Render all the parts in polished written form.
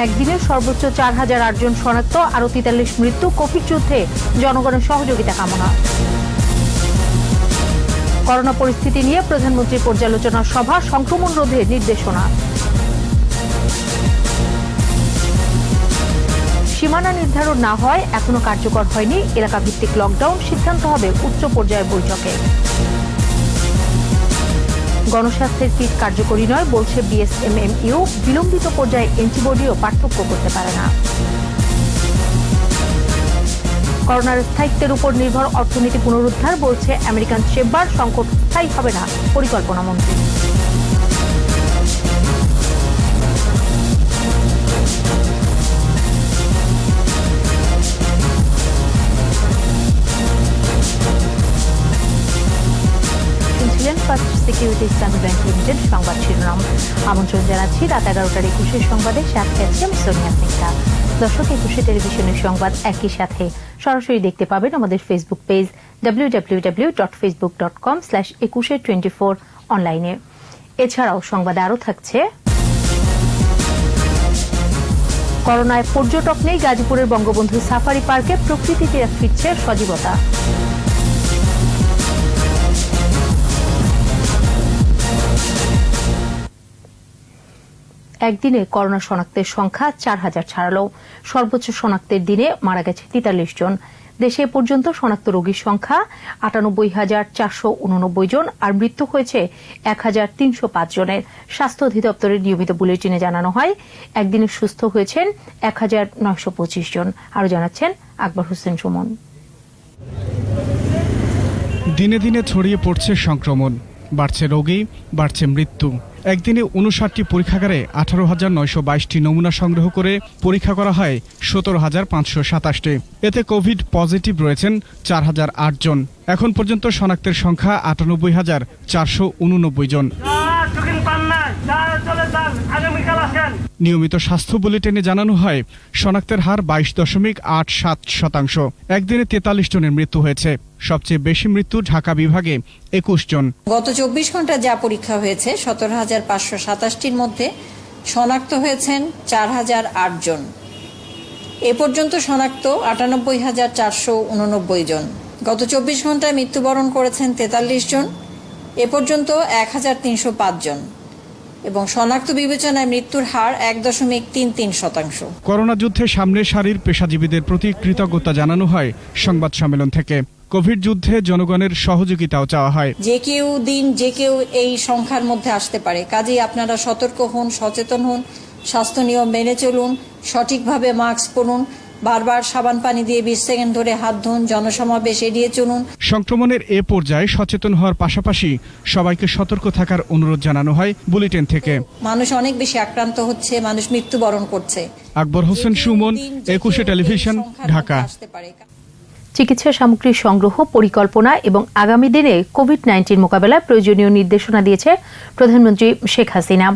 একদিনে সর্বোচ্চ ৪,০০৮ জন শনাক্ত, আরো ৪৩ মৃত্যু। কোভিড যুদ্ধে জনগণের সহযোগিতা কামনা। করোনা পরিস্থিতি নিয়ে প্রধানমন্ত্রীর পর্যালোচনা সভা, সংক্রমণ রোধে নির্দেশনা। সীমানা নির্ধারণ না হয় এখনো কার্যকর হয়নি, এলাকা ভিত্তিক লকডাউন, সিদ্ধান্ত হবে উচ্চ পর্যায়ের বৈঠকে। গণস্বাস্থ্যের কিট কার্যকরী নয় বলছে বিএসএমএমইউ, বিলম্বিত পর্যায়ে অ্যান্টিবডিও পার্থক্য করতে পারে না। করোনার স্থায়িত্বের উপর নির্ভর অর্থনীতি পুনরুদ্ধার বলছে আমেরিকান চেম্বার, সংকট স্থায়ী হবে না পরিকল্পনা মন্ত্রী। ফার্স্ট সিকিউরিটি ইসলামী ব্যাংক লিমিটেড সংবাদ শিরোনাম। আমন্ত্রণ জানাচ্ছি রাত 11টার 21 সংবাদে, সাথে আছি আমি সোনিয়া সিংহা। দর্শক, 21 টেলিভিশনের সংবাদ একই সাথে সরাসরি দেখতে পাবেন আমাদের ফেসবুক পেজ www.facebook.com/2124 অনলাইনে। এছাড়াও সংবাদে আরও থাকছে, করোনায় পর্যটক নেই গাজীপুরের বঙ্গবন্ধু সাফারি পার্কে, প্রকৃতিতে ফিরছে সজীবতা। একদিনে করোনা শনাক্তের সংখ্যা ৪,০০০ ছাড়ালো। সর্বোচ্চ শনাক্তের দিনে মারা গেছে ৪৩ জন। দেশে এ পর্যন্ত শনাক্ত রোগীর সংখ্যা ৯৮,৪৮৯ জন, আর মৃত্যু হয়েছে ১,৩০৫ জনের। স্বাস্থ্য অধিদপ্তরের নিয়মিত বুলেটিনে জানানো হয় একদিনে সুস্থ হয়েছেন ১,৯২৫ জন। আরও জানাচ্ছেন আকবর হোসেন সুমন। দিনে দিনে ছড়িয়ে পড়ছে সংক্রমণ, বাড়ছে রোগী, বাড়ছে মৃত্যু। একদিনে ৫৯টি পরীক্ষাগারে ১৮,৯২২টি নমুনা সংগ্রহ করে পরীক্ষা করা হয় ১৭,৫২৭টি। এতে কোভিড পজিটিভ রয়েছেন ৪,০০৮ জন। এখন পর্যন্ত শনাক্তের সংখ্যা ৯৮,৪৮৯ জন। নিয়মিত স্বাস্থ্য বুলেটিনে জানানো হয় শনাক্তের হার ২২.৮৭%। একদিনে ৪৩ জনের মৃত্যু হয়েছে। সবচেয়ে বেশি মৃত্যু ঢাকা বিভাগে ২১ জন। গত ২৪ ঘন্টা যা পরীক্ষা হয়েছে ১৭,৫২৭টির মধ্যে শনাক্ত হয়েছেন ৪,০০৮ জন। এ পর্যন্ত শনাক্ত ৯৮,৪৮৯ জন। গত ২৪ ঘন্টায় মৃত্যুবরণ করেছেন ৪৩ জন। এ পর্যন্ত ১,৩০৫ জন এবং শনাক্ত বিবেচনায় মৃত্যুর হার ১.৩৩%। করোনা যুদ্ধে সামনের সারির পেশাজীবীদের প্রতি কৃতজ্ঞতা জানানো হয় সংবাদ সম্মেলন থেকে। কোভিড যুদ্ধে জনগণের সহযোগিতাও চাওয়া হয়। যে কেউ দিন যে কেউ এই সংখ্যার মধ্যে আসতে পারে, কাজেই আপনারা সতর্ক হন, সচেতন হন, স্বাস্থ্য নিয়ম মেনে চলুন, সঠিকভাবে মাস্ক পরুন, বারবার সাবান পানি দিয়ে ২০ সেকেন্ড ধরে হাত ধুন, জনসমাবেশ এড়িয়ে চলুন। সংক্রমণের এ পর্যায়ে সচেতন হওয়ার পাশাপাশি সবাইকে সতর্ক থাকার অনুরোধ জানানো হয় বুলেটিন থেকে। মানুষ অনেক বেশি আক্রান্ত হচ্ছে, মানুষ মৃত্যুবরণ করছে। আকবর হোসেন সুমন, ২১ টেলিভিশন, ঢাকা। চিকিৎসা সামগ্রী সংগ্রহ, পরিকল্পনা এবং আগামী দিনে কোভিড-১৯ মোকাবেলায় প্রয়োজনীয় নির্দেশনা দিয়েছে প্রধানমন্ত্রী শেখ হাসিনা।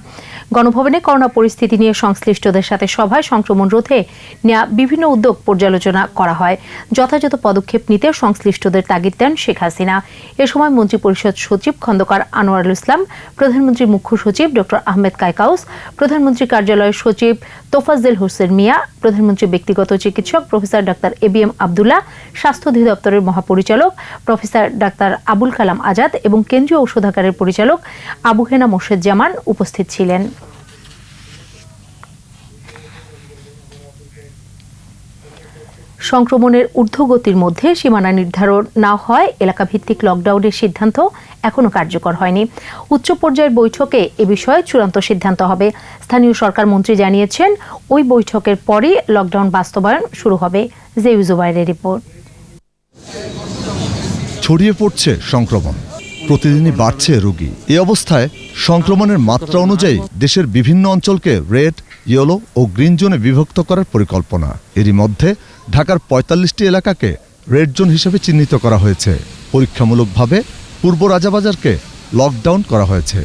গণভবনে করোনা পরিস্থিতি নিয়ে সংশ্লিষ্টদের সাথে সভায় সংক্রমণ রোধে নেওয়া বিভিন্ন উদ্যোগ পর্যালোচনা করা হয়। যথাযথ পদক্ষেপ নিতে সংশ্লিষ্টদের তাগিদ দেন শেখ হাসিনা। এ সময় মন্ত্রিপরিষদ সচিব খন্দকার আনোয়ারুল ইসলাম, প্রধানমন্ত্রীর মুখ্য সচিব ড আহমেদ কায়কাউস, প্রধানমন্ত্রী কার্যালয়ের সচিব তোফাজ্জল হোসেন মিয়া, প্রধানমন্ত্রীর ব্যক্তিগত চিকিৎসক প্রফেসর ডাক্তার এবিএম আবদুল্লাহ, স্বাস্থ্য অধিদপ্তরের মহাপরিচালক প্রফেসর ডাক্তার আবুল কালাম আজাদ এবং কেন্দ্রীয় ঔষধাগারের পরিচালক আবু হেনা মোর্শেদ-জামান উপস্থিত ছিলেন। সংক্রমণের ঊর্ধ্বগতির মধ্যে সীমানা নির্ধারণ না হয় এলাকা ভিত্তিক লকডাউনের সিদ্ধান্ত এখনো কার্যকর হয়নি। উচ্চ পর্যায়ের বৈঠকে এ বিষয়ে চূড়ান্ত সিদ্ধান্ত হবে। স্থানীয় সরকার মন্ত্রী জানিয়েছেন, ওই বৈঠকের পরই লকডাউন বাস্তবায়ন শুরু হবে। জুবাইরের রিপোর্ট। ছড়িয়ে পড়ছে সংক্রমণ, প্রতিদিনই বাড়ছে রোগী। এই অবস্থায় সংক্রমণের মাত্রা অনুযায়ী দেশের বিভিন্ন অঞ্চলকে রেড, ইয়েলো ও গ্রিন জোনে বিভক্ত করার পরিকল্পনা। এরই মধ্যে ঢাকার ৪৫টি এলাকাকে রেড জোন হিসেবে চিহ্নিত করা হয়েছে। পরীক্ষামূলকভাবে পূর্ব রাজাবাজারকে লকডাউন করা হয়েছে।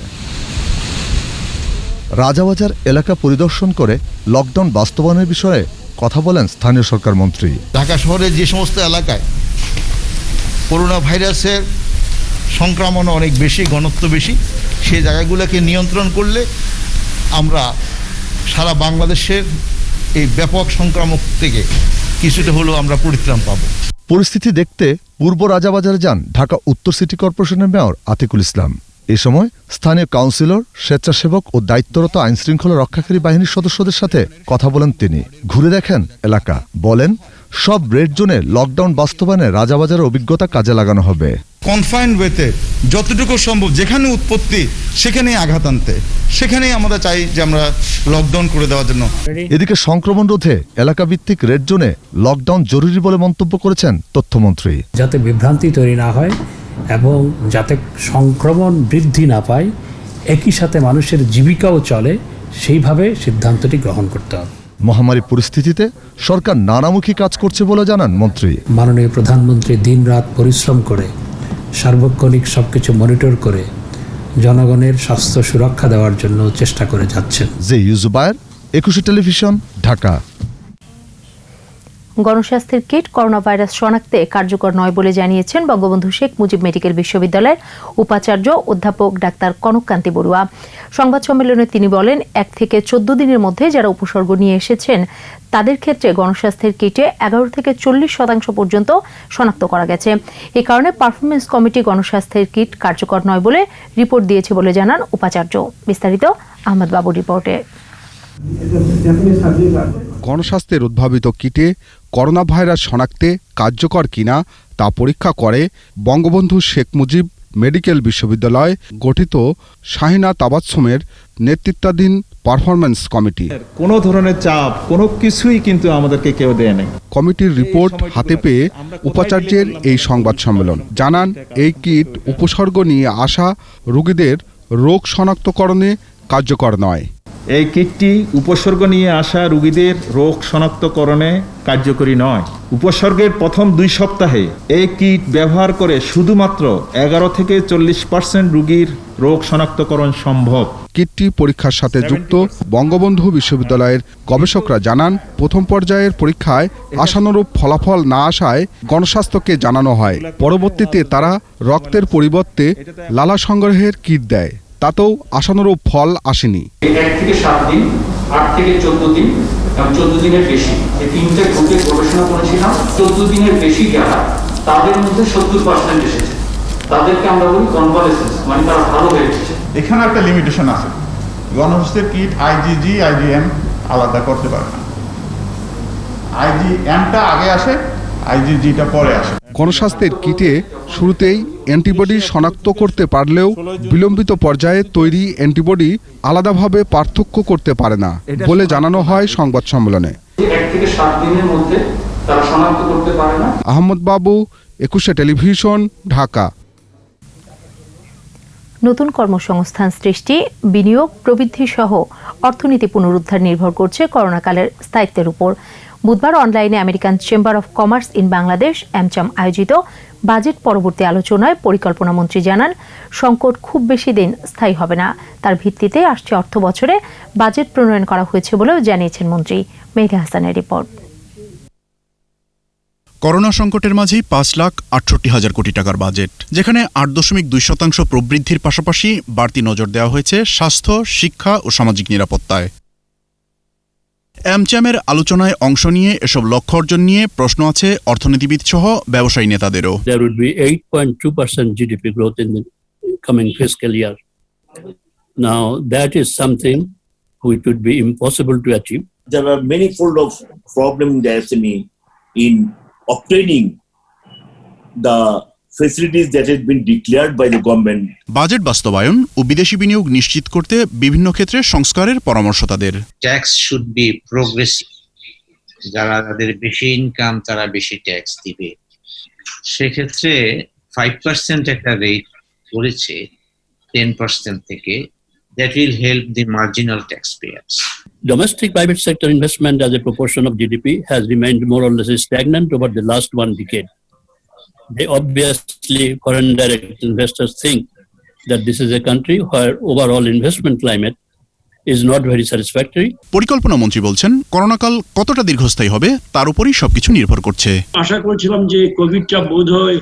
রাজাবাজার এলাকা পরিদর্শন করে লকডাউন বাস্তবায়নের বিষয়ে কথা বলেন স্থানীয় সরকার মন্ত্রী। ঢাকা শহরের যে সমস্ত এলাকায় করোনা ভাইরাসের সংক্রমণ অনেক বেশি, ঘনত্ব বেশি, সেই জায়গাগুলোকে নিয়ন্ত্রণ করলে আমরা সারা বাংলাদেশের এই ব্যাপক সংক্রামক থেকে কিছুটা হলেও আমরা পরিত্রাণ পাব। পরিস্থিতি দেখতে পূর্ব রাজাবাজারে যান ঢাকা উত্তর সিটি কর্পোরেশনের মেয়র আতিকুল ইসলাম। এ সময় স্থানীয় কাউন্সিলর, স্বেচ্ছাসেবক ও দায়িত্বরত আইনশৃঙ্খলা রক্ষাকারী বাহিনীর সদস্যদের সাথে কথা বলেন তিনি। ঘুরে দেখেন এলাকা, বলেন সব রেড জোনে লকডাউন বাস্তবায়নে রাজাবাজারের অভিজ্ঞতা কাজে লাগানো হবে। কনফাইন্ড ওয়েতে যতটুকু সম্ভব যেখানে উৎপত্তি সেখানেই আঘাত আনতে, সেখানেই আমরা চাই যে আমরা লকডাউন করে দেওয়ার জন্য। এদিকে সংক্রমণ রোধে এলাকাভিত্তিক রেড জোনে লকডাউন জরুরি বলে মন্তব্য করেছেন তথ্যমন্ত্রী। যাতে বিভ্রান্তি তৈরি না হয় এবং যাতে সংক্রমণ বৃদ্ধি না পায়, একই সাথে মানুষের জীবিকাও চলে, সেইভাবে সিদ্ধান্তটি গ্রহণ করতে হবে। মহামারী পরিস্থিতিতে সরকার নানামুখী কাজ করছে বলে জানান মন্ত্রী। মাননীয় প্রধানমন্ত্রী দিনরাত পরিশ্রম করে সার্বক্ষণিক সবকিছু মনিটর করে জনগণের স্বাস্থ্য সুরক্ষা দেওয়ার জন্য চেষ্টা করে যাচ্ছেন। যে ইউজুবায়ের, 21 টেলিভিশন, ঢাকা। গণস্বাস্থ্যের কিট করোনা ভাইরাস শনাক্তে কার্যকর নয় বলে জানিয়েছেন বঙ্গবন্ধু শেখ মুজিব মেডিকেল বিশ্ববিদ্যালয়ের উপাচার্য অধ্যাপক ডাক্তার কনককান্তি বড়ুয়া। সংবাদ সম্মেলনে তিনি বলেন, 1 থেকে 14 দিনের মধ্যে যারা উপসর্গ নিয়ে এসেছেন তাদের ক্ষেত্রে গণস্বাস্থ্যের কিটে 11 থেকে 40% পর্যন্ত শনাক্ত করা গেছে। এ কারণে পারফরমেন্স কমিটি গণস্বাস্থ্যের কিট কার্যকর নয় বলে রিপোর্ট দিয়েছে বলে জানান উপাচার্য। বিস্তারিত আহমদ বাবুর রিপোর্টে। গণস্বাস্থ্যের উদ্ভাবিত কিটে করোনা ভাইরাস শনাক্তে কার্যকর কিনা তা পরীক্ষা করে বঙ্গবন্ধু শেখ মুজিব মেডিকেল বিশ্ববিদ্যালয় গঠিত শাহিনা তাবাচ্ছুমের নেতৃত্বাধীন পারফরম্যান্স কমিটি। কোনো ধরনের চাপ কোনো কিছুই কিন্তু আমাদেরকে কেউ দেয় নাই। কমিটির রিপোর্ট হাতে পেয়ে উপাচার্যের এই সংবাদ সম্মেলন জানান, এই কিট উপসর্গ নিয়ে আসা রোগীদের রোগ শনাক্তকরণে কার্যকর নয়। এই কিটটি উপসর্গ নিয়ে আসা রোগীদের রোগ শনাক্তকরণে কার্যকরী নয়। উপসর্গের প্রথম 2 সপ্তাহে এই কিট ব্যবহার করে শুধুমাত্র 11 থেকে 40% রোগীর রোগ শনাক্তকরণ সম্ভব। কিটটি পরীক্ষার সাথে যুক্ত বঙ্গবন্ধু বিশ্ববিদ্যালয়ের গবেষকরা জানান, প্রথম পর্যায়ের পরীক্ষায় আশানুরূপ ফলাফল না আসায় গণস্বাস্থ্যকে জানানো হয়। পরবর্তীতে তারা রক্তের পরিবর্তে লালা সংগ্রহের কিট দেয়, তাতেও আশানুরূপ ফল আসেনি। 1 থেকে 7 দিন, 8 থেকে 14 দিন এবং 14 দিনের বেশি, এই 3টে গ্রুপে গবেষণা করেছিলাম। 14 দিনের বেশি যারা, তাদের মধ্যে 70% এসেছে। তাদেরকে আমরা বলি কনভালেসেন্স, মানে তারা ভালো হয়ে গেছে। এখানে একটা লিমিটেশন আছে, গণস্বাস্থ্যের কিট আইজিজি আইজিএম আলাদা করতে পারে না। আইজিএমটা আগে আসে, আইজিজিটা পরে আসে। গণস্বাস্থ্যের কিটে শুরুতেই অ্যান্টিবডি শনাক্ত করতে পারলেও বিলম্বিত পর্যায়ে তৈরি অ্যান্টিবডি আলাদাভাবে পার্থক্য করতে পারে না বলে জানানো হয় সংবাদ সম্মেলনে। 1 থেকে 7 দিনের মধ্যে তারা শনাক্ত করতে পারে না। আহমদ বাবু, 21 টেলিভিশন, ঢাকা। নতুন কর্মসংস্থান সৃষ্টি, বিনিয়োগ প্রবৃদ্ধি সহ অর্থনীতি পুনরুদ্ধার নির্ভর করছে করোনাকালের স্থায়িত্বের উপর। বুধবার অনলাইনে American chamber of commerce in Bangladesh AmCham আয়োজিত বাজেট পরবর্তী আলোচনায় পরিকল্পনা মন্ত্রী জানান, সংকট খুব বেশি দিন স্থায়ী হবে না। তার ভিত্তিতে আসছে অর্থ বছরে বাজেট প্রণয়ন করা হয়েছে বলেও জানিয়েছেন মন্ত্রী। মেহেদী হাসানের রিপোর্ট। করোনা সংকটের মাঝেই 5,68,000 কোটি টাকার বাজেট, যেখানে 8.2% প্রবৃদ্ধির পাশাপাশি বাড়তি নজর দেওয়া হয়েছে স্বাস্থ্য, শিক্ষা ও সামাজিক নিরাপত্তায়। অ্যামচ্যামের আলোচনায় অংশ নিয়ে এসব লক্ষ্য অর্জন নিয়ে প্রশ্ন আছে অর্থনীতিবিদ সহ ব্যবসায়ী নেতাদেরও। There would be 8.2% GDP growth in the coming fiscal year. Now that is something which would be impossible to achieve. There are many fold of problem in the SME in obtaining the facilities that have been declared by the government. Budget বাস্তবায়ন ও বিদেশি বিনিয়োগ নিশ্চিত করতে বিভিন্ন ক্ষেত্রে সংস্কারের পরামর্শ তাদের। ট্যাক্স শুড বি প্রোগ্রেসিভ, যাদের বেশি ইনকাম তারা বেশি ট্যাক্স দিবে। সেক্ষেত্রে 5% একটা রেট করেছে 10% থেকে, that will help the marginal taxpayers. Domestic private sector investment as a proportion of GDP has remained more or less stagnant over the last 1 decade. They obviously, foreign direct investors think that this is a country where overall investment climate is not very satisfactory. পরিকল্পনা মন্ত্রী বলছেন করোনাকাল কতটা দীর্ঘস্থায়ী হবে তার উপরই সবকিছু নির্ভর করছে। আশা করেছিলাম যে কোভিডটা বোধহয়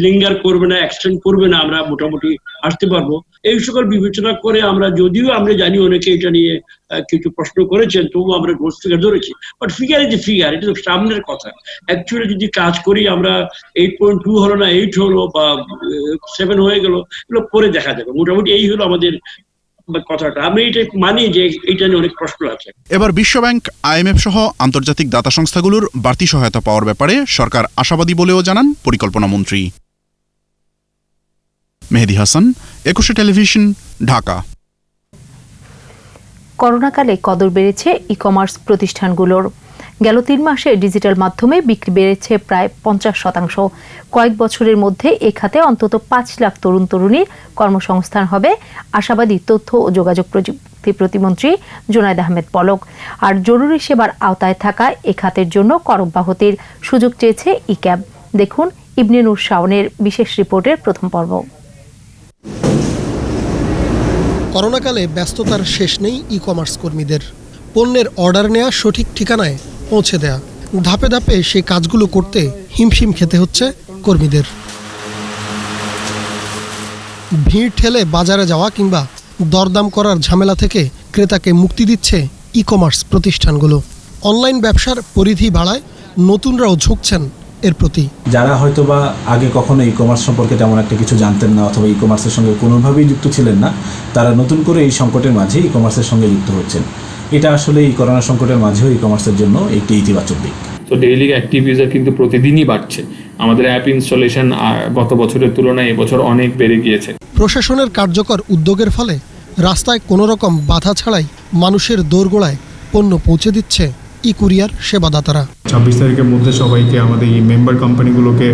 লিঙ্গার করবে না, এক্সটেন্ড করবে না, আমরা মোটামুটি আসতে পারবো। এই সকল বিবেচনা করে যদিও আমরা জানি অনেকে এটা নিয়ে কিছু প্রশ্ন করেছেন, তবু আমরা গ্রোথ ফিগার ধরেছি। But figure is a figure, এটা তো সামনের কথা। অ্যাকচুয়ালি যদি কাজ করি আমরা 8.2 হলো না 8 হলো বা 7 হয়ে গেল, এগুলো পরে দেখা যাবে। মোটামুটি এই হলো আমাদের কথাটা। আমি এটা মানি যে এটা নিয়ে অনেক প্রশ্ন আছে। এবার বিশ্বব্যাংক, IMF সহ আন্তর্জাতিক দাতা সংস্থাগুলোর বাড়তি সহায়তা পাওয়ার ব্যাপারে সরকার আশাবাদী বলেও জানান পরিকল্পনা মন্ত্রী। মেহেদী হাসান, 21 টেলিভিশন, ঢাকা। করোনাকালে কদর বেড়েছে ই-কমার্স প্রতিষ্ঠানগুলোর। গেল 3 মাসে ডিজিটাল মাধ্যমে বিক্রি বেড়েছে প্রায় 50%। কয়েক বছরের মধ্যে এ খাতে অন্তত 5 লাখ তরুণ তরুণীর কর্মসংস্থান হবে, আশাবাদী তথ্য ও যোগাযোগ প্রযুক্তি প্রতিমন্ত্রী জুনায়েদ আহমেদ পলক। আর জরুরি সেবার আওতায় থাকা এ খাতের জন্য কর অব্যাহতির সুযোগ চেয়েছে ই-ক্যাব। দেখুন ইবনে নূর শাওনের বিশেষ রিপোর্টের প্রথম পর্ব। করোনাকালে ব্যস্ততার শেষ নেই ই-কমার্স কর্মীদের। পণ্যের অর্ডার নেওয়া, সঠিক ঠিকানায় পৌঁছে দেয়া, ধাপে ধাপে সেই কাজগুলো করতে হিমশিম খেতে হচ্ছে কর্মীদের। ভিড় ঠেলে বাজারে যাওয়া কিংবা দরদাম করার ঝামেলা থেকে ক্রেতাকে মুক্তি দিচ্ছে ই-কমার্স প্রতিষ্ঠানগুলো। অনলাইন ব্যবসার পরিধি বাড়ায় নতুনরাও ঝুঁকছেন এর প্রতি। যারা হয়তোবা আগে কখনো ই কমার্স সম্পর্কে তেমন একটা কিছু জানতেন না অথবা ই কমার্সের সঙ্গে কোনোভাবেই যুক্ত ছিলেন না, তারা নতুন করে এই সংকটের মাঝে ই কমার্সের সঙ্গে যুক্ত হচ্ছেন। এটা আসলে এই করোনা সংকটের মাঝেও ই কমার্সের জন্য একটি ইতিবাচক দিক। তো ডেইলি অ্যাক্টিভ ইউজার কিন্তু প্রতিদিনই বাড়ছে। আমাদের অ্যাপ ইনস্টলেশন গত বছরের তুলনায় এবছর অনেক বেড়ে গিয়েছে। প্রশাসনের কার্যকর উদ্যোগের ফলে রাস্তায় কোনো রকম বাধা ছাড়াই মানুষের দোরগোড়ায় পণ্য পৌঁছে দিচ্ছে ই কুরিয়ার সেবাদাতারা। 26 তারিখের মধ্যে সবাইকে আমাদের এই মেম্বার কোম্পানিগুলোকে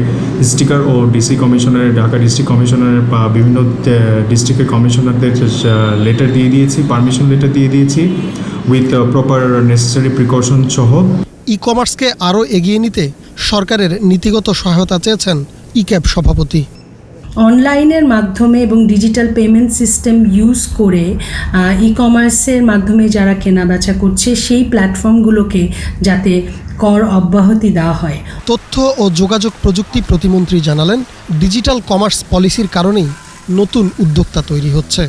স্টিকার ও ডিসি কমিশনারের, ঢাকা ডিস্ট্রিক্ট কমিশনারের বা বিভিন্ন ডিস্ট্রিক্টের কমিশনারদের লেটার দিয়ে দিয়েছি, পারমিশন লেটার দিয়ে দিয়েছি উইথ প্রপার নেসেসারি প্রিকশন সহ। ই কমার্সকে আরও এগিয়ে নিতে সরকারের নীতিগত সহায়তা চেয়েছেন ই-ক্যাব সভাপতি। অনলাইনের মাধ্যমে এবং ডিজিটাল পেমেন্ট সিস্টেম ইউজ করে ই কমার্সের মাধ্যমে যারা কেনাবেচা করছে সেই প্ল্যাটফর্মগুলোকে যাতে কর অব্যাহতি দেওয়া হয়। তথ্য ও যোগাযোগ প্রযুক্তি প্রতিমন্ত্রী জানালেন, ডিজিটাল কমার্স পলিসির কারণেই নতুন উদ্যোক্তা তৈরি হচ্ছে।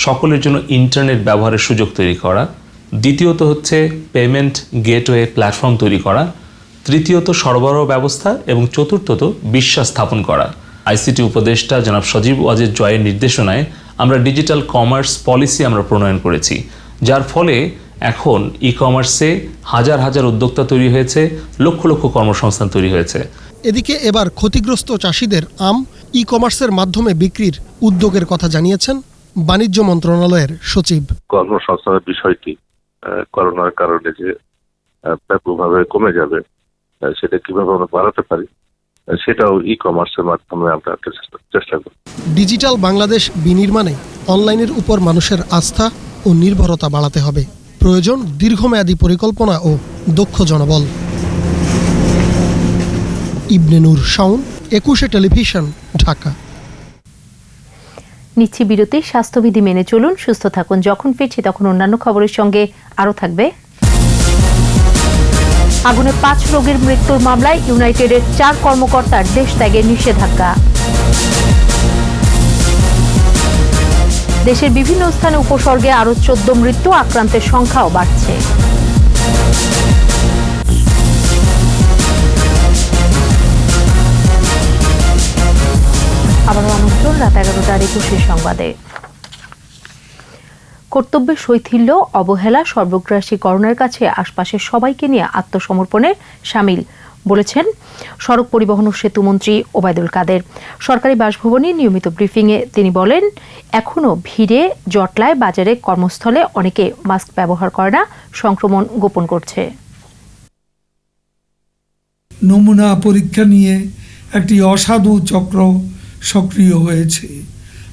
সকলের জন্য ইন্টারনেট ব্যবহারের সুযোগ তৈরি করা, দ্বিতীয়ত হচ্ছে পেমেন্ট গেটওয়ে প্ল্যাটফর্ম তৈরি করা, তৃতীয়ত সরবরাহ ব্যবস্থা এবং চতুর্থত বিশ্বাস স্থাপন করা। আইসিটি উপদেষ্টা জনাব সজীব ওয়াজেদ জয়ের নির্দেশনায় আমরা ডিজিটাল কমার্স পলিসি আমরা প্রণয়ন করেছি, যার ফলে এখন ই কমার্সে হাজার হাজার উদ্যোক্তা তৈরি হয়েছে, লক্ষ লক্ষ কর্মসংস্থান তৈরি হয়েছে। এদিকে এবার ক্ষতিগ্রস্ত চাষিদের আম ই কমার্সের মাধ্যমে বিক্রির উদ্যোগের কথা জানিয়েছেন বাণিজ্য মন্ত্রণালয়ের সচিব। কর্মসংস্থানের বিষয়টি করোনার কারণে যে ব্যাপকভাবে কমে যাবে, সেটা কিভাবে আমরা বাড়াতে পারি সেটাও ই কমার্সের মাধ্যমে আমরা চেষ্টা করি। ডিজিটাল বাংলাদেশ বিনির্মাণে অনলাইনের উপর মানুষের আস্থা ও নির্ভরতা বাড়াতে হবে। প্রয়োজন দীর্ঘমেয়াদী পরিকল্পনা ও দক্ষ জনবল। ইবনে নূর শাওন, 21 টেলিভিশন, ঢাকা। নিচ্ছি বিরতি। স্বাস্থ্যবিধি মেনে চলুন, সুস্থ থাকুন। যখন ফিরছি তখন অন্যান্য খবরের সঙ্গে আরও থাকবে। আগুনে 5 রোগীর মৃত্যুর মামলায় ইউনাইটেডের 4 কর্মকর্তার দেশ ত্যাগের নিষেধাজ্ঞা। দেশের বিভিন্ন স্থানে উপসর্গে আরও 14 মৃত্যু, আক্রান্তের সংখ্যাও বাড়ছে। আবারও আমন্ত্রণ রাত 11টার 21 সংবাদে। কর্তব্যের শৈথিল্য, অবহেলা, সর্বগ্রাসী করোনার কাছে আশপাশের সবাইকে নিয়ে আত্মসমর্পণে সামিল বলেছেন সড়ক পরিবহন ও সেতুমন্ত্রী ওবায়দুল কাদের। সরকারি বাসভবনে নিয়মিত ব্রিফিংয়ে তিনি বলেন, এখনও ভিড়ে জটলায় বাজারে কর্মস্থলে অনেকে মাস্ক ব্যবহার করে না, সংক্রমণ গোপন করছে। নমুনা পরীক্ষা নিয়ে একটি অসাধু চক্র সক্রিয় হয়েছে।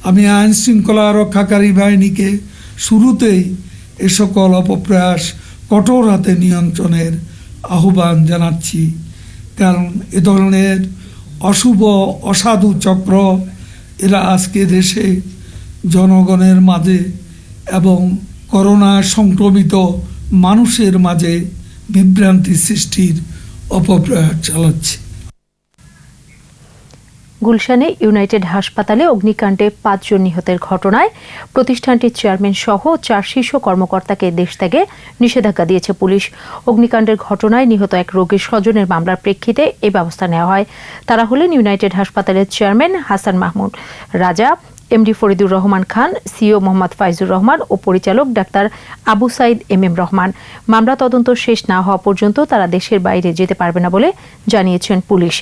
আমি আইন শৃঙ্খলা রক্ষাকারী বাহিনীকে শুরুতেই এ সকল অপপ্রয়াস কঠোর হাতে নিয়ন্ত্রণের আহ্বান জানাচ্ছি, কারণ এ ধরনের অশুভ অসাধু চক্র এরা আজকে দেশে জনগণের মাঝে এবং করোনা সংক্রমিত মানুষের মাঝে বিভ্রান্তি সৃষ্টির অপপ্রয়াস চালাচ্ছে। গুলশানে ইউনাইটেড হাসপাতালে অগ্নিকাণ্ডে 5 জন নিহতের ঘটনায় প্রতিষ্ঠানটির চেয়ারম্যান সহ 4 শীর্ষ কর্মকর্তাকে দেশ ত্যাগে নিষেধাজ্ঞা দিয়েছে পুলিশ। অগ্নিকাণ্ডের ঘটনায় নিহত এক রোগীর স্বজনের মামলার প্রেক্ষিতে এই ব্যবস্থা নেওয়া হয়। তারা হলেন ইউনাইটেড হাসপাতালের চেয়ারম্যান হাসান মাহমুদ রাজা, এমডি ফরিদুর রহমান খান, সিও মোহাম্মদ ফাইজুর রহমান ও পরিচালক ডাক্তার আবু সাইদ এম রহমান। মামলা তদন্ত শেষ না হওয়া পর্যন্ত তারা দেশের বাইরে যেতে পারবে না বলে জানিয়েছেন পুলিশ।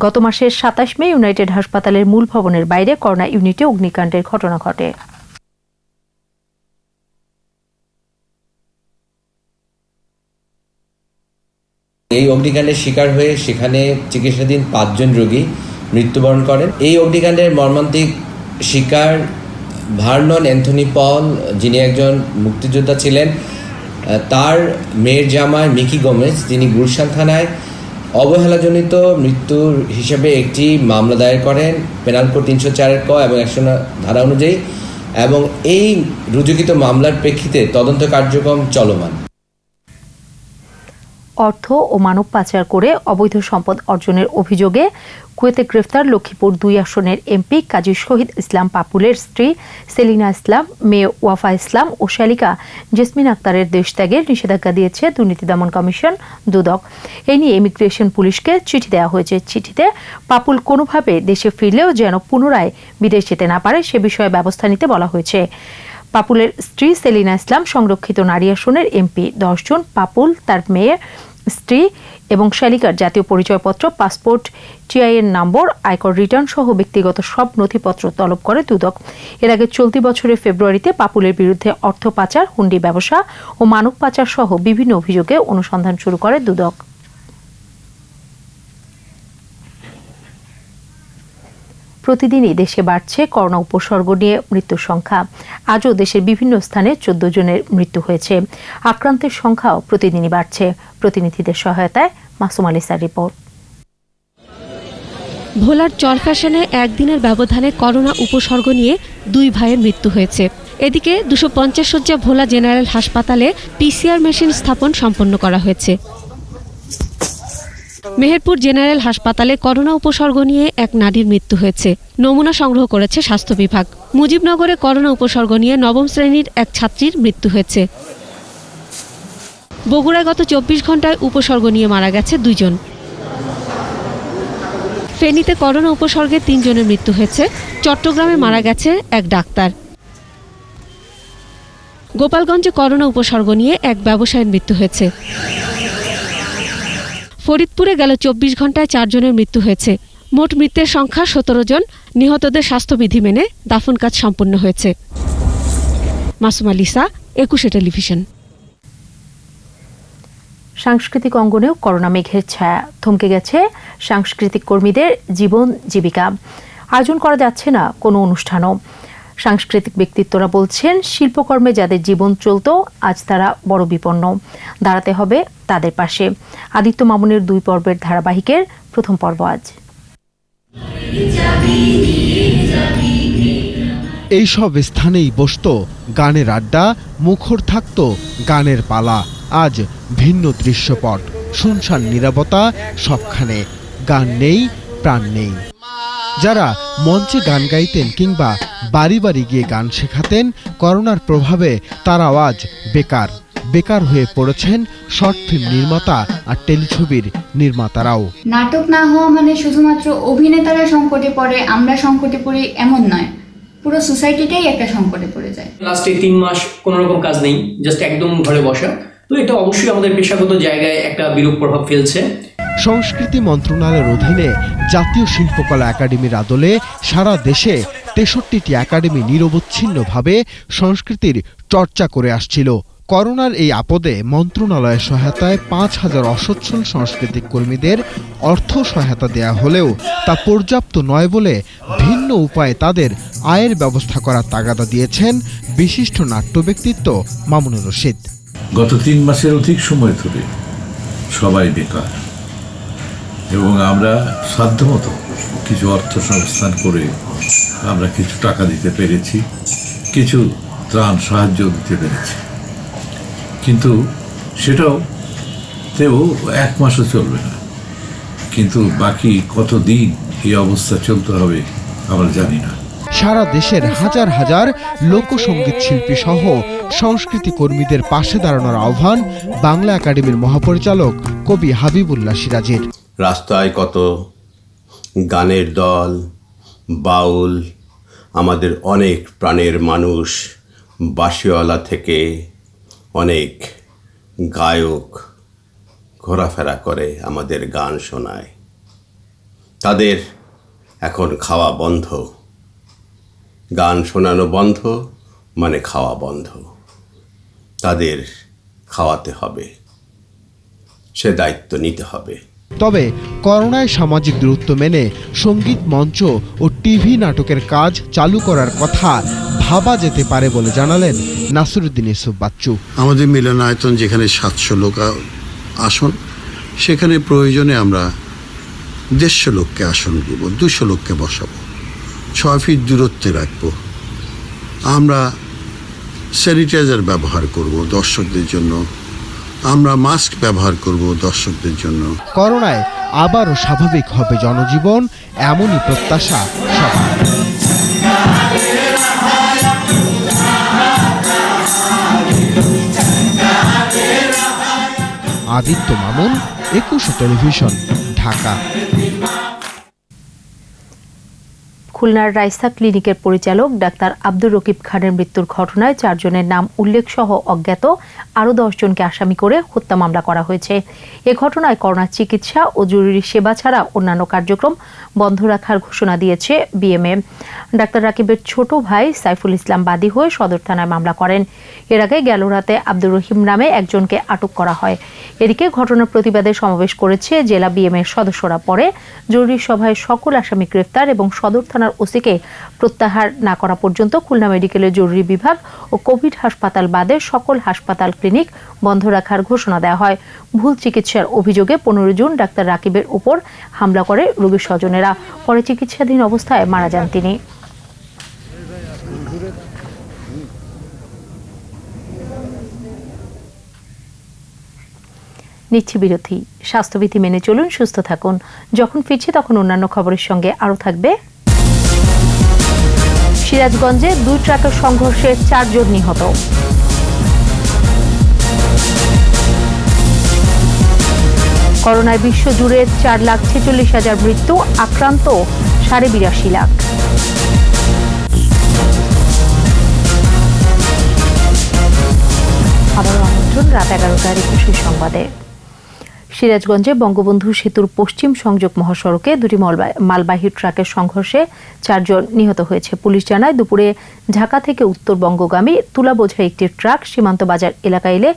গত মাসের 27 মে ইউনাইটেড হাসপাতালের মূল ভবনের বাইরে করোনা ইউনিটে অগ্নিকাণ্ডের ঘটনা ঘটে। এই অগ্নিকাণ্ডের শিকার হয়ে সেখানে চিকিৎসাধীন 5 জন রোগী মৃত্যুবরণ করেন। এই অগ্নিকাণ্ডের মর্মান্তিক শিকার ভার্নন অ্যান্থনি পল, যিনি একজন মুক্তিযোদ্ধা ছিলেন, তার মেয়ের জামাই মিকি গোমেজ, তিনি গুলশান থানায় অবহেলাজনিত মৃত্যুর হিসেবে একটি মামলা দায়ের করেন পেনাল কোড 304 ক এবং 100 ধারা অনুযায়ী, এবং এই রুজুকৃত মামলার প্রেক্ষিতে তদন্ত কার্যক্রম চলমান। অর্থ ও মানব পাচার করে অবৈধ সম্পদ অর্জনের অভিযোগে কুয়েতে গ্রেফতার লক্ষ্মীপুর 2 আসনের এমপি কাজী শহীদ ইসলাম পাপুলের স্ত্রী সেলিনা ইসলাম, মেয়ে ওয়াফা ইসলাম ও শালিকা জেসমিন আক্তারের দেশ ত্যাগের নিষেধাজ্ঞা দিয়েছে দুর্নীতি দমন কমিশন দুদক। এ নিয়ে ইমিগ্রেশন পুলিশকে চিঠি দেওয়া হয়েছে। চিঠিতে পাপুল কোনোভাবে দেশে ফিরলেও যেন পুনরায় বিদেশ যেতে না পারে সে বিষয়ে ব্যবস্থা নিতে বলা হয়েছে। পাপুলের স্ত্রী সেলিনা ইসলাম সংরক্ষিত নারী আসনের এমপি। 10 জন পাপুল, তার মেয়ে, স্ত্রী এবং শালিকার জাতীয় পরিচয়পত্র, পাসপোর্ট, টিআইএন নম্বর, আয়কর রিটার্ন সহ ব্যক্তিগত সব নথিপত্র তলব করে দুদক। এর আগে চলতি বছরের ফেব্রুয়ারিতে পাপুলের বিরুদ্ধে অর্থ পাচার, হুন্ডি ব্যবসা ও মানব পাচার সহ বিভিন্ন অভিযোগে অনুসন্ধান শুরু করে দুদক। প্রতিদিনই দেশে বাড়ছে করোনা উপসর্গ নিয়ে মৃত্যুর সংখ্যা। আজও দেশের বিভিন্ন স্থানে 14 জনের মৃত্যু হয়েছে। আক্রান্তের সংখ্যাও প্রতিদিনই বাড়ছে। প্রতিনিধিদের সহায়তায় মাসুম আলিসার রিপোর্ট। ভোলার চরফ্যাশনে একদিনের ব্যবধানে করোনা উপসর্গ নিয়ে 2 ভাইয়ের মৃত্যু হয়েছে। এদিকে 250 শয্যা ভোলা জেনারেল হাসপাতালে পিসিআর মেশিন স্থাপন সম্পন্ন করা হয়েছে। মেহেরপুর জেনারেল হাসপাতালে করোনা উপসর্গ নিয়ে এক নারীর মৃত্যু হয়েছে। নমুনা সংগ্রহ করেছে স্বাস্থ্য বিভাগ। মুজিবনগরে করোনা উপসর্গ নিয়ে 9ম শ্রেণীর এক ছাত্রীর মৃত্যু হয়েছে। বগুড়ায় গত 24 ঘন্টায় উপসর্গ নিয়ে মারা গেছে 2 জন। ফেনীতে করোনা উপসর্গে 3 জনের মৃত্যু হয়েছে। চট্টগ্রামে মারা গেছে এক ডাক্তার। গোপালগঞ্জে করোনা উপসর্গ নিয়ে এক ব্যবসায়ীর মৃত্যু হয়েছে। ফরিদপুরে গেল 24 ঘন্টায় 4 জনের মৃত্যু হয়েছে। মোট মৃতের সংখ্যা 17 জন। নিহতদের স্বাস্থ্যবিধি মেনে দাফন কাজ সম্পন্ন হয়েছে। Masuma Lisa, 21 television. সাংস্কৃতিক অঙ্গনেও করোনা মেঘের ছায়া। থমকে গেছে সাংস্কৃতিক কর্মীদের জীবন জীবিকা। আয়োজন করা যাচ্ছে না কোনো অনুষ্ঠানও। সাংস্কৃতিক ব্যক্তিত্বরা বলছেন, শিল্পকর্মে যাদের জীবন চলত আজ তারা বড় বিপন্ন। দাঁড়াতে হবে তাদের পাশে। আদিত্য মামুনের 2 পর্বের ধারাবাহিকের প্রথম পর্ব আজ। এইসব স্থানেই বসত গানের আড্ডা, মুখর থাকত গানের পালা। আজ ভিন্ন দৃশ্যপট, শুনশান নীরবতা সবখানে। গান নেই, প্রাণ নেই। যারা মঞ্চে গান গাইতেন কিংবা বাড়ি বাড়ি গিয়ে গান শেখাতেন, করোনার প্রভাবে তারাও আজ বেকার। বেকার হয়ে পড়েছেন শর্ট ফিল্ম নির্মাতা আর টেলিছবির নির্মাতারাও। নাটক না হওয়া মানে শুধুমাত্র অভিনেতারা সংকটে পড়ে, আমরা সংকটে পড়ি এমন নয়, পুরো সোসাইটিটাই একটা সংকটে পড়ে যায়। লাস্টে 3 মাস কোনো রকম কাজ নেই, জাস্ট একদম ঘরে বসা। তো এটা অবশ্যই আমাদের পেশাগত জায়গায় একটা বিরূপ প্রভাব ফেলছে। সংস্কৃতি মন্ত্রণালয়ের অধীনে জাতীয় শিল্পকলা একাডেমির আদলে সারা দেশে 63টি একাডেমি নিরবচ্ছিন্নভাবে সংস্কৃতির চর্চা করে আসছিল। করোনার এই আপদে মন্ত্রণালয়ের সহায়তায় 5000 অসচ্ছল সাংস্কৃতিক কর্মীদের অর্থ সহায়তা দেয়া হলেও তা পর্যাপ্ত নয় বলে ভিন্ন উপায়ে তাদের আয়ের ব্যবস্থা করার তাগাদা দিয়েছেন বিশিষ্ট নাট্য ব্যক্তিত্ব মামুনুর রশিদ। গত 3 মাসের অধিক সময় ধরে সবাই বেকার। এবং আমরা সাধ্যমতো কিছু অর্থ সংস্থান করে আমরা কিছু টাকা দিতে পেরেছি, কিছু ত্রাণ সাহায্য দিতে পেরেছি, কিন্তু সেটাও 1 মাসও চলবে না। কিন্তু বাকি কতদিন এই অবস্থা চলতে হবে আমরা জানি না। সারা দেশের হাজার হাজার লোকসঙ্গীত শিল্পী সহ সংস্কৃতি কর্মীদের পাশে দাঁড়ানোর আহ্বান বাংলা একাডেমির মহাপরিচালক কবি হাবিবুল্লাহ সিরাজের। রাস্তায় কত গানের দল, বাউল, আমাদের অনেক প্রাণের মানুষ, বাঁশিওয়ালা থেকে অনেক গায়ক ঘোরাফেরা করে, আমাদের গান শোনায়। তাদের এখন খাওয়া বন্ধ, গান শোনানো বন্ধ মানে খাওয়া বন্ধ। তাদের খাওয়াতে হবে, সে দায়িত্ব নিতে হবে। তবে করোনায় সামাজিক দূরত্ব মেনে সঙ্গীত মঞ্চ ও টিভি নাটকের কাজ চালু করার কথা ভাবা যেতে পারে বলে জানালেন নাসিরুদ্দিন ইউসুফ বাচ্চু। আমাদের মিলনায়তন যেখানে 700 লোক আসন, সেখানে প্রয়োজনে আমরা 150 লোককে আসন দেব, 200 লোককে বসাবো, 6 ফিট দূরত্বে রাখবো। আমরা স্যানিটাইজার ব্যবহার করব দর্শকদের জন্য, আমরা মাস্ক ব্যবহার করব দর্শকদের জন্য। করোনায় আবারও স্বাভাবিক হবে জনজীবন, এমনই প্রত্যাশা সবার। আদিত্য মামুন, 21 টেলিভিশন, ঢাকা। খুলনার রাইসা ক্লিনিকের পরিচালক ডাক্তার আব্দুর রকিব খানের মৃত্যুর ঘটনায় 4 জনের নাম উল্লেখ সহ অজ্ঞাত আরও 10 জনকে আসামি করে হত্যা মামলা করা হয়েছে। এ ঘটনায় করোনা চিকিৎসা ও জরুরি সেবা ছাড়া অন্যান্য কার্যক্রম বন্ধ রাখার ঘোষণা দিয়েছে বিএমএ। ডাক্তার রাকিবের ছোট ভাই সাইফুল ইসলাম বাদী হয়ে সদর থানায় মামলা করেন। এর আগে গেল রাতে আব্দুর রহিম নামে একজনকে আটক করা হয়। এদিকে ঘটনার প্রতিবাদে সমাবেশ করেছে জেলা বিএমএর সদস্যরা। পরে জরুরি সভায় সকল আসামি গ্রেফতার এবং সদর থানার ওসিকে প্রত্যাহার না করা পর্যন্ত খুলনা মেডিকেলের জরুরি বিভাগ ও কোভিড হাসপাতাল বাদে সকল হাসপাতাল ক্লিনিক বন্ধ রাখার ঘোষণা দেওয়া হয়। ভুল চিকিৎসার অভিযোগে 15 জুন ডাক্তার রাকিবের উপর হামলা করে রোগীর স্বজনেরা। পরে চিকিৎসাধীন অবস্থায় মারা যান তিনি। নিচ্ছি বিরতি। স্বাস্থ্যবিধি মেনে চলুন, সুস্থ থাকুন। যখন ফিরছি তখন অন্যান্য খবরের সঙ্গে আরও থাকবে। সিরাজগঞ্জে 2 ট্রাকের সংঘর্ষে 4 জন নিহত। করোনায় বিশ্বজুড়ে 4,46,000 মৃত্যু, আক্রান্ত 82.5 লাখ। আবারও আমন্ত্রণ রাত 11টার 21 সংবাদে। সিরাজগঞ্জে বঙ্গবন্ধু সেতুর পশ্চিম সংযোগ মহাসড়কে 2টি মালবাহী ট্রাকের সংঘর্ষে 4 জন নিহত হয়েছে। পুলিশ জানায়, দুপুরে ঢাকা থেকে উত্তরবঙ্গগামী তুলা বোঝাই একটি ট্রাক সীমান্ত বাজার এলাকায় এলে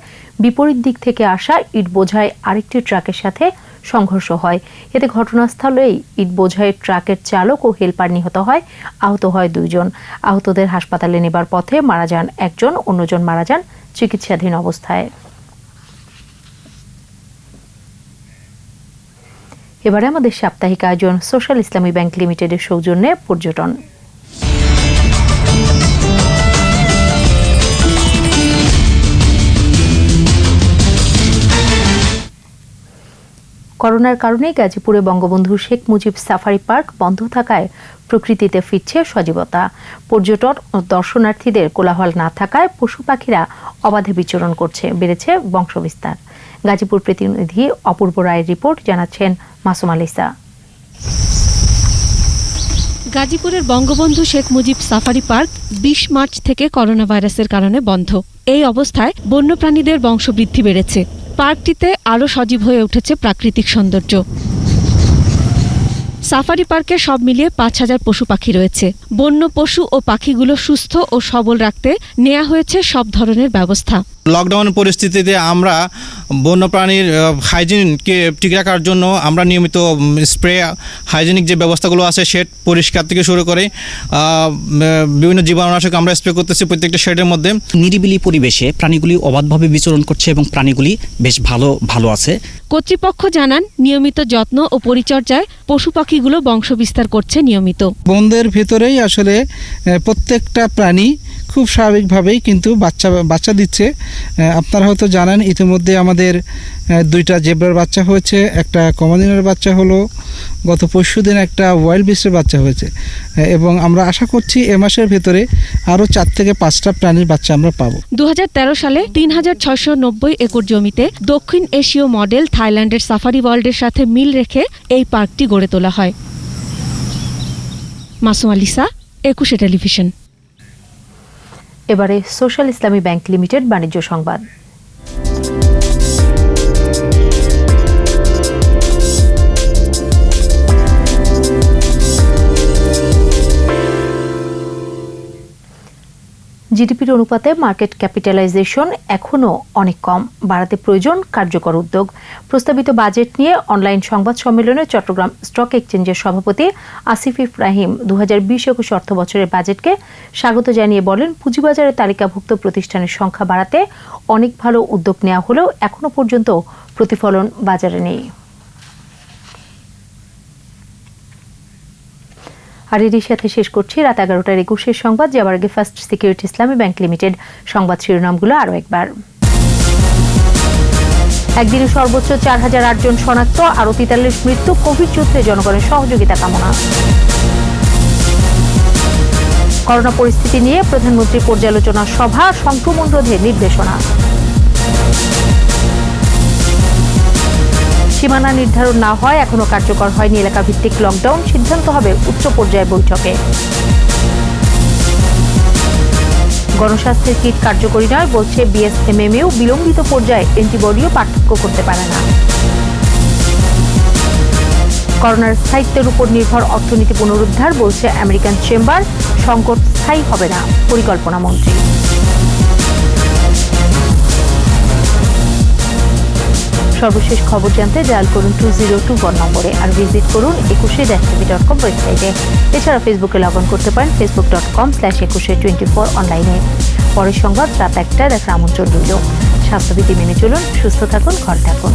বিপরীত দিক থেকে আসা ইট বোঝাই আরেকটি ট্রাকের সাথে সংঘর্ষ হয়। এতে ঘটনাস্থলেই ইট বোঝাই ট্রাকের চালক ও হেলপার নিহত হয়, আহত হয় 2 জন। আহতদের হাসপাতালে নেবার পথে মারা যান 1 জন, অন্যজন মারা যান চিকিৎসাধীন অবস্থায়। এবারে আমাদের সাপ্তাহিক আয়োজন সোশ্যাল ইসলামী ব্যাংক লিমিটেডের সৌজন্যে পর্যটন। করোনার কারণে গাজীপুরে বঙ্গবন্ধু শেখ মুজিব সাফারি পার্ক বন্ধ থাকায় প্রকৃতিতে ফিরছে সজীবতা। পর্যটন ও দর্শনার্থীদের কোলাহল না থাকায় পশু পাখিরা অবাধে বিচরণ করছে, বেড়েছে বংশবিস্তার। গাজীপুর প্রতিনিধি অপূর্ব রায়ের রিপোর্ট, জানাচ্ছেন মাসুমা লিসা। গাজীপুরের Bangabandhu Sheikh Mujib safari park 20 March থেকে করোনা ভাইরাসের কারণে বন্ধ। এই অবস্থায় বন্যপ্রাণীদের বংশবৃদ্ধি বেড়েছে। পার্কটিতে আরও সজীব হয়ে উঠেছে প্রাকৃতিক সৌন্দর্য। সাফারি পার্কে সব মিলিয়ে 5,000 পশু পাখি রয়েছে। বন্য পশু ও পাখিগুলো সুস্থ ও সবল রাখতে নেওয়া হয়েছে সব ধরনের ব্যবস্থা। লকডাউন পরিস্থিতিতে আমরা বন্যপ্রাণীর হাইজিনকে ঠিক রাখার জন্য আমরা নিয়মিত স্প্রে হাইজিনিক যে ব্যবস্থাগুলো আছে শেড পরিষ্কার থেকে শুরু করে বিভিন্ন জীবাণুনাশক আমরা স্প্রে করতেছি প্রত্যেকটা শেডের মধ্যে। নিরিবিলি পরিবেশে প্রাণীগুলি অবাধভাবে বিচরণ করছে এবং প্রাণীগুলি বেশ ভালো আছে। কর্তৃপক্ষ জানান নিয়মিত যত্ন ও পরিচর্যায় পশু পাখিগুলো বংশবিস্তার করছে নিয়মিত। বনদের ভেতরেই আসলে প্রত্যেকটা প্রাণী খুব স্বাভাবিকভাবেই কিন্তু বাচ্চা দিচ্ছে। আপনারা হয়তো জানেন ইতিমধ্যে আমাদের 2টা জেব্রার বাচ্চা হয়েছে, একটা কমনদিনের বাচ্চা হলো, গত পরশুদিন একটা ওয়াইল্ড বিস্টের বাচ্চা হয়েছে এবং আমরা আশা করছি এ মাসের ভেতরে আরও 4 থেকে 5টা প্রাণীর বাচ্চা আমরা পাবো। 2013 সালে 3690 একর জমিতে দক্ষিণ এশীয় মডেল থাইল্যান্ডের সাফারি ওয়ার্ল্ডের সাথে মিল রেখে এই পার্কটি গড়ে তোলা হয়। Masuma Lisa, 21 television. এবারে সোশ্যাল ইসলামী ব্যাংক লিমিটেড বাণিজ্য সংবাদ। জিডিপির অনুপাতে মার্কেট ক্যাপিটালাইজেশন এখনও অনেক কম, বাড়াতে প্রয়োজন কার্যকর উদ্যোগ। প্রস্তাবিত বাজেট নিয়ে অনলাইন সংবাদ সম্মেলনে চট্টগ্রাম স্টক এক্সচেঞ্জের সভাপতি আসিফ ইব্রাহিম 2020-21 অর্থ বছরের বাজেটকে স্বাগত জানিয়ে বলেন, পুঁজিবাজারে তালিকাভুক্ত প্রতিষ্ঠানের সংখ্যা বাড়াতে অনেক ভালো উদ্যোগ নেওয়া হলেও এখনও পর্যন্ত প্রতিফলন বাজারে নেই। আর এরই সাথে শেষ করছি রাত 11টার 21 সংবাদ। যাবার আগে ফার্স্ট সিকিউরিটি ইসলামী ব্যাংক লিমিটেড সংবাদ শিরোনামগুলো আরও একবার। একদিনে সর্বোচ্চ 4008 জন শনাক্ত, আরও 43 মৃত্যু, কোভিড যুদ্ধে জনগণের সহযোগিতা কামনা। করোনা পরিস্থিতি নিয়ে প্রধানমন্ত্রী পর্যালোচনা সভা, সংক্রমণ রোধে নির্দেশনা। সীমানা নির্ধারণ না হয় এখনো কার্যকর হয়নি এলাকা ভিত্তিক লকডাউন, সিদ্ধান্ত হবে উচ্চ পর্যায়ে বৈঠকে। গণস্বাস্থ্যের কিট কার্যকরী নয় বলছে বিএসএমএমইউ, বিলম্বিত পর্যায়ে অ্যান্টিবডিও পার্থক্য করতে পারে না। করোনার স্থায়িত্বের উপর নির্ভর অর্থনীতি পুনরুদ্ধার বলছে আমেরিকান চেম্বার, সংকট স্থায়ী হবে না পরিকল্পনা মন্ত্রী। সর্বশেষ খবর জানতে ডায়াল করুন 2021 নম্বরে, আর ভিজিট করুন 21.com ওয়েবসাইটে। এছাড়া ফেসবুকে লগ অন করতে পারেন facebook.com/2124 অনলাইনে। পরের সংবাদ রাত 1টায় দেখার আমন্ত্রণ রইল। স্বাস্থ্যবিধি মেনে চলুন, সুস্থ থাকুন, ঘরে থাকুন।